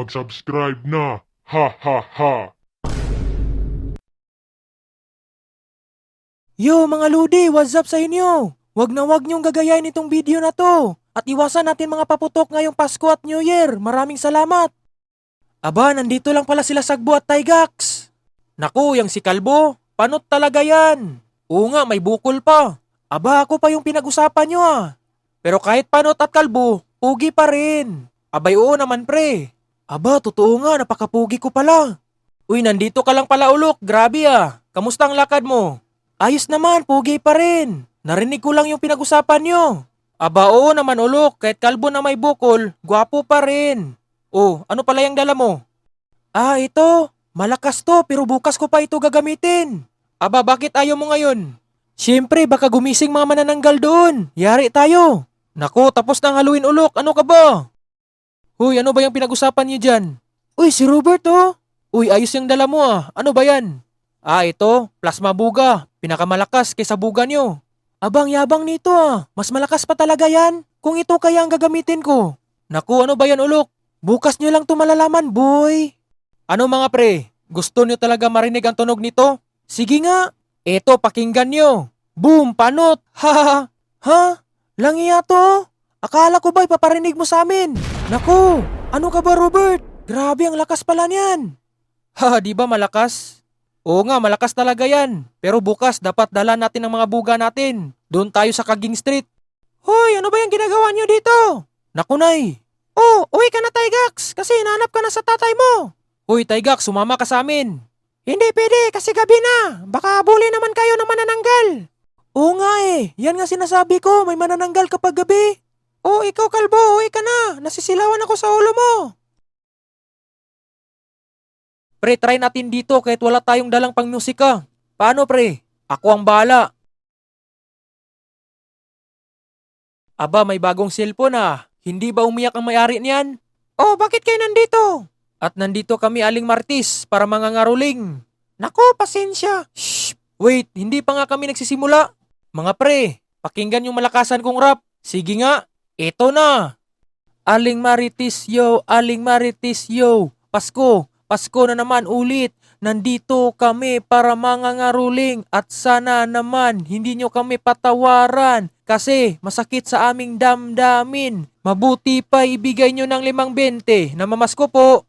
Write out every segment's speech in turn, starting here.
mag-subscribe na. Ha ha ha. Yo mga Ludi, what's up sa inyo? Wag na wag niyong gagayahin itong video na to. At iwasan natin mga paputok ngayong Pasko at New Year. Maraming salamat. Aba, nandito lang pala sila Sagbo at Tygax. Naku, yang si Kalbo, panot talaga yan. Oo nga, may bukol pa. Aba, ako pa yung pinag-usapan nyo ah. Pero kahit panot at Kalbo, pugi pa rin. Abay oo naman pre. Aba, totoo nga, napakapugi ko pala. Uy, nandito ka lang pala Ulok, grabe ah. Kamusta ang lakad mo? Ayos naman, pugi pa rin. Narinig ko lang yung pinag-usapan nyo. Aba oo naman Ulok, kahit kalbo na may bukol, gwapo pa rin. Oh, ano pala yung dala mo? Ah, ito. Malakas to, pero bukas ko pa ito gagamitin. Aba, bakit ayaw mo ngayon? Siyempre, baka gumising mga manananggal doon. Yari tayo. Naku, tapos na ang Halloween Ulok, ano ka ba? Huy, ano ba yung pinag-usapan niyo dyan? Uy, si Robert oh. Uy, ayos yung dala mo ah. Ano ba yan? Ah, ito, plasma buga. Pinakamalakas kaysa buga nyo. Abang yabang nito ah. Mas malakas pa talaga yan. Kung ito kaya ang gagamitin ko. Naku, ano ba yan Ulok? Bukas nyo lang ito malalaman, boy. Ano mga pre? Gusto nyo talaga marinig ang tunog nito? Sige nga. Eto, pakinggan nyo. Boom, panot. Ha ha ha. Ha? Langiya to? Akala ko ba ipaparinig mo sa amin? Naku, ano ka ba Robert? Grabe ang lakas pala niyan. Ha, di ba malakas? Oo nga, malakas talaga yan. Pero bukas, dapat dala natin ang mga buga natin. Doon tayo sa Kaging Street. Hoy, ano ba yung ginagawa nyo dito? Naku, Nay. Oh, uwi ka na, Tygax, kasi hinahanap ka na sa tatay mo. Uy, Tygax, sumama ka sa amin. Hindi pwede, kasi gabi na. Baka abuli naman kayo ng manananggal. Oo nga eh, yan nga sinasabi ko, may manananggal kapag gabi. Oh, ikaw Kalbo, uwi ka na. Nasisilawan ako sa ulo mo. Pre, try natin dito kahit wala tayong dalang pang musika. Paano pre? Ako ang bahala. Aba, may bagong cellphone ah. Hindi ba umiyak ang may-ari niyan? Oh, bakit kayo nandito? At nandito kami Aling Martis para mangangaruling. Nako, pasensya. Shh! Wait, hindi pa nga kami nagsisimula. Mga pre, pakinggan yung malakasan kong rap. Sige nga, eto na. Aling Maritis yo, Aling Maritis yo. Pasko, Pasko na naman ulit. Nandito kami para mangangaruling at sana naman hindi nyo kami patawaran kasi masakit sa aming damdamin. Mabuti pa ibigay nyo ng 5.20 na mamasko po.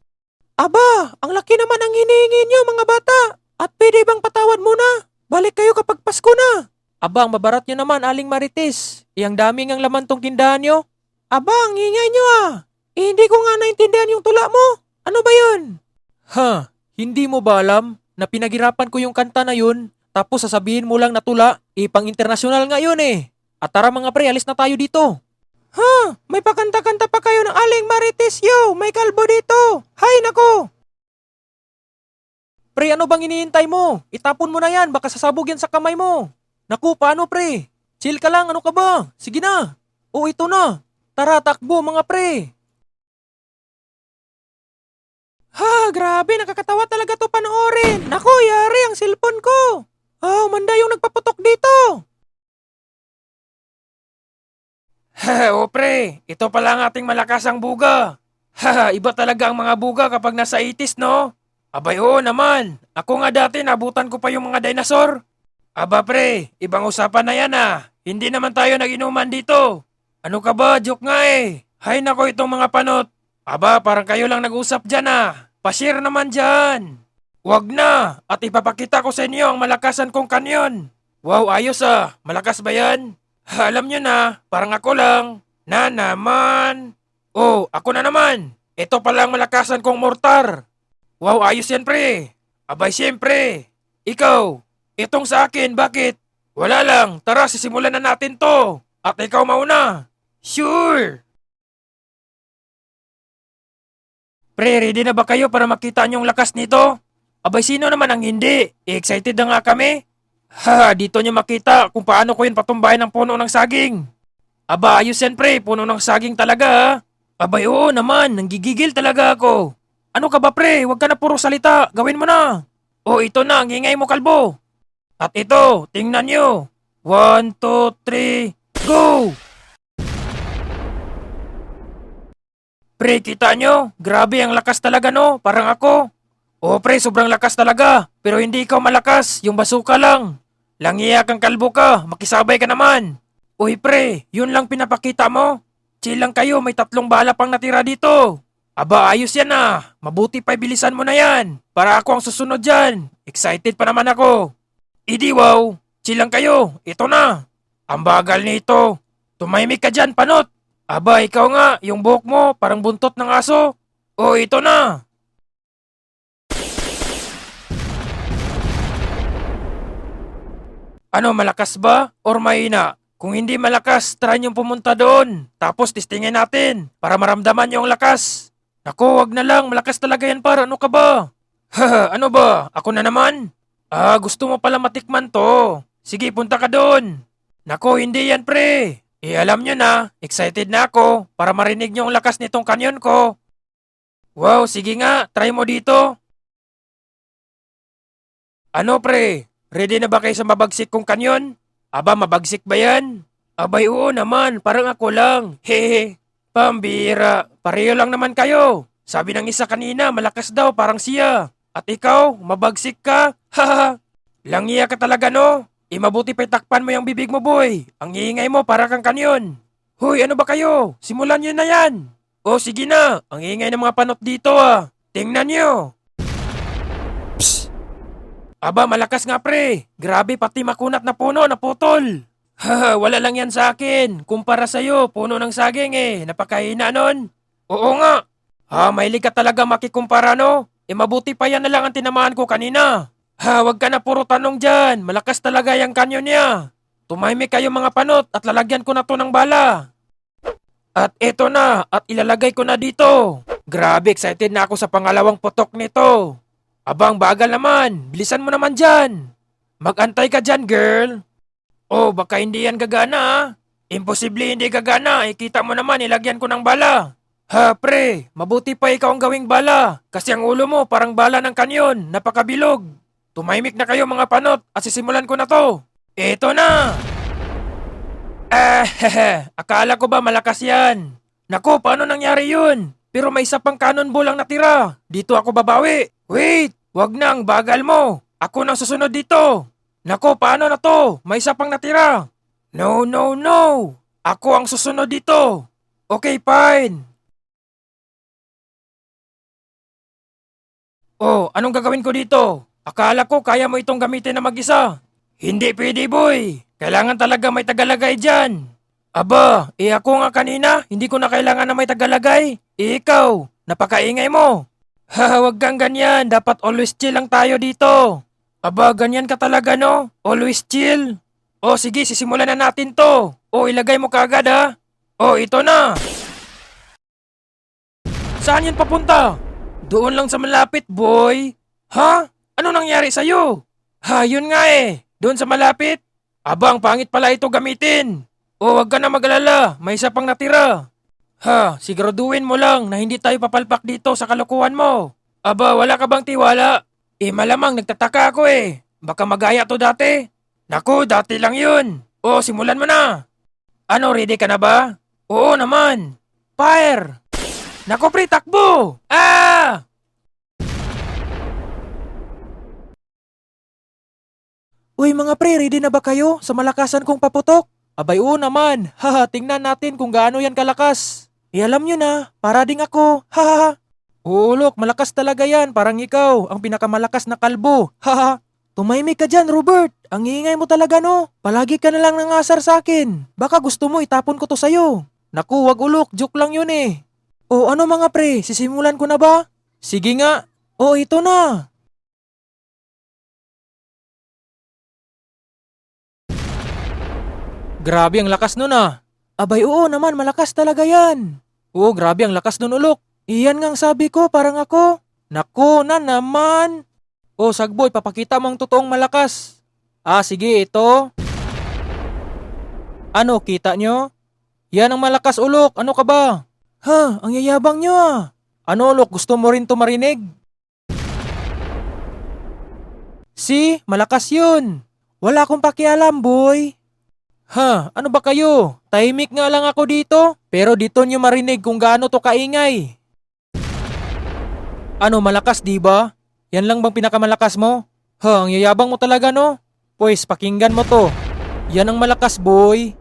Aba, ang laki naman ang hinihingi nyo mga bata. At pwede bang patawad muna? Balik kayo kapag Pasko na. Aba, ang mabarat nyo naman Aling Marites. Iyang daming ang laman tong tindahan nyo. Aba, ang ingay nyo ah. Hindi ko nga naintindihan yung tula mo. Ano ba yun? Ha, hindi mo ba alam na pinaghirapan ko yung kanta na yun tapos sasabihin mo lang na tula? Pang internasyonal nga yun eh. At tara mga pre, alis na tayo dito. Ha, may pakanta-kanta pa kayo ng Aling Marites yo. May kalbo dito. Hay nako. Pre, ano bang iniintay mo? Itapon mo na yan, baka sasabog yan sa kamay mo. Naku, paano pre? Chill ka lang, ano ka ba? Sige na. O ito na. Tara, takbo mga pre. Ha, grabe, nakakatawa talaga to panoorin. Naku, yari ang cellphone ko. Oh, manda yung nagpaputok dito. Ha, o pre, ito pala ang ating malakasang buga. Ha, iba talaga ang mga buga kapag nasa 80s, no? Abay, oo naman. Ako nga dati, nabutan ko pa yung mga dinosaur. Aba pre, ibang usapan na yan ah. Hindi naman tayo nag-inuman dito. Ano ka ba, joke nga eh. Hay nako itong mga panot. Aba, parang kayo lang nag-usap dyan ah. Pa-share naman dyan. Wag na, at ipapakita ko sa inyo ang malakasan kong kanyon. Wow, ayos ah. Malakas ba yan? Ha, alam nyo na, parang ako lang. Na naman. Oh, ako na naman. Ito pala ang malakasan kong mortar. Wow, ayos yan pre. Abay siyempre. Ikaw, itong sa akin, bakit? Wala lang, tara sisimulan na natin to. At ikaw mauna. Sure. Pre, ready na ba kayo para makita nyo yung lakas nito? Abay, sino naman ang hindi? Excited na nga kami? Ha, dito nyo makita kung paano ko yun patumbahin ng puno ng saging. Aba, ayos yan pre, puno ng saging talaga ha. Abay, oo naman, nanggigigil talaga ako. Ano ka ba pre, huwag ka na puro salita, gawin mo na. O ito na, ang ingay mo kalbo. At ito, tingnan nyo. 1, 2, 3, go! Pre, kita nyo? Grabe ang lakas talaga no, parang ako. Oo pre, sobrang lakas talaga. Pero hindi ikaw malakas, yung basuka lang. Langiya kang kalbo ka, makisabay ka naman. Uy pre, yun lang pinapakita mo? Chill lang kayo, may 3 bala pang natira dito. Aba, ayos yan ah. Mabuti pa bilisan mo na yan. Para ako ang susunod dyan. Excited pa naman ako. Idi wow, chill lang kayo. Ito na. Ang bagal nito. Tumahimik ka dyan, panot. Aba, ikaw nga, yung buhok mo parang buntot ng aso. O, ito na. Ano, malakas ba? Or mahina? Kung hindi malakas, try niyong pumunta doon. Tapos testingin natin para maramdaman niyo ang lakas. Naku, wag na lang. Malakas talaga yan para. Ano ka ba? Haha, ano ba? Ako na naman? Ah, gusto mo pala matikman to. Sige, punta ka doon. Naku, hindi yan pre. Alam nyo na, excited na ako para marinig nyo ang lakas nitong kanyon ko. Wow, sige nga, try mo dito. Ano pre, ready na ba kayo sa mabagsik kong kanyon? Aba, mabagsik ba yan? Abay, oo naman, parang ako lang. Hehe, pambira, pareho lang naman kayo. Sabi ng isa kanina, malakas daw, parang siya. At ikaw, mabagsik ka? Haha, langiya ka talaga no? Mabuti pa itakpan mo yung bibig mo, boy. Ang iingay mo para kang kanyon. Hoy, ano ba kayo? Simulan nyo na yan. O, sige na. Ang iingay ng mga panot dito ah. Tingnan nyo. Psst. Aba, malakas nga pre. Grabe, pati makunat na puno, naputol. Haha, wala lang yan sa akin. Kumpara sa'yo, puno ng saging eh. Napakahina nun. Oo nga. Ha, mahilig ka talaga makikumpara no? Mabuti pa yan na lang ang tinamaan ko kanina. Ha, wag ka na puro tanong dyan. Malakas talaga yung kanyon niya. Tumahimik kayo mga panot at lalagyan ko na to ng bala. At eto na, at ilalagay ko na dito. Grabe, excited na ako sa pangalawang putok nito. Abang bagal naman, bilisan mo naman dyan. Magantay ka dyan, girl. Oh, baka hindi yan gagana ah. Imposible hindi gagana, kita mo naman, ilagyan ko ng bala. Ha, pre, mabuti pa ikaw ang gawing bala. Kasi ang ulo mo parang bala ng kanyon, napakabilog. Tumahimik na kayo mga panot at sisimulan ko na to. Eto na! Akala ko ba malakas yan? Naku, paano nangyari yun? Pero may isa pang cannonball ang natira. Dito ako babawi. Wait, wag na ang bagal mo. Ako nang susunod dito. Naku, paano na to? May isa pang natira. No, no, no. Ako ang susunod dito. Okay, fine. Oh, anong gagawin ko dito? Akala ko kaya mo itong gamitin na mag-isa. Hindi pwede boy. Kailangan talaga may tagalagay dyan. Aba, ako nga kanina, hindi ko na kailangan na may tagalagay. Ikaw, napakaingay mo. Ha, wag kang ganyan. Dapat always chill lang tayo dito. Aba, ganyan ka talaga no? Always chill. O sige, sisimulan na natin to. O ilagay mo kagad ha. O ito na. Saan yan papunta? Doon lang sa malapit boy. Ha? Ano nangyari sa'yo? Ha, yun nga eh. Doon sa malapit? Abang, pangit pala ito gamitin. O, wag ka na mag-alala. May isa pang natira. Ha, siguraduhin mo lang na hindi tayo papalpak dito sa kalokohan mo. Aba, wala ka bang tiwala? Malamang nagtataka ako eh. Baka magaya to dati. Naku, dati lang yun. O, simulan mo na. Ano, ready ka na ba? Oo naman. Fire! Naku, pre, takbo! Ah! Uy mga pre, ready na ba kayo sa malakasan kong paputok? Abay oo naman, haha, tingnan natin kung gaano yan kalakas. Alam nyo na, para ding ako, haha. Oo look, malakas talaga yan, parang ikaw, ang pinakamalakas na kalbo, haha. Tumahimik ka dyan Robert, ang ingay mo talaga no. Palagi ka na lang nangasar sa akin, baka gusto mo itapon ko to sa'yo. Naku, wag ulok, joke lang yun eh. O ano mga pre, sisimulan ko na ba? Sige nga, o ito na. Grabe ang lakas nun ah. Abay oo naman, malakas talaga yan. Oo, grabe ang lakas nun ulok. Iyan ngang sabi ko, parang ako. Naku na naman. O Sagboy, papakita mo ang totoong malakas. Ah, sige, ito. Ano, kita nyo? Yan ang malakas ulok, ano ka ba? Ha, ang yayabang nyo ah. Ano ulok, gusto mo rin to marinig? Si, malakas yun. Wala akong pakialam, boy. Ha, ano ba kayo? Tahimik nga lang ako dito, pero dito nyo marinig kung gaano to kaingay. Ano, malakas di ba? Yan lang bang pinakamalakas mo? Ha, ang yayabang mo talaga no? Pues pakinggan mo to. Yan ang malakas boy.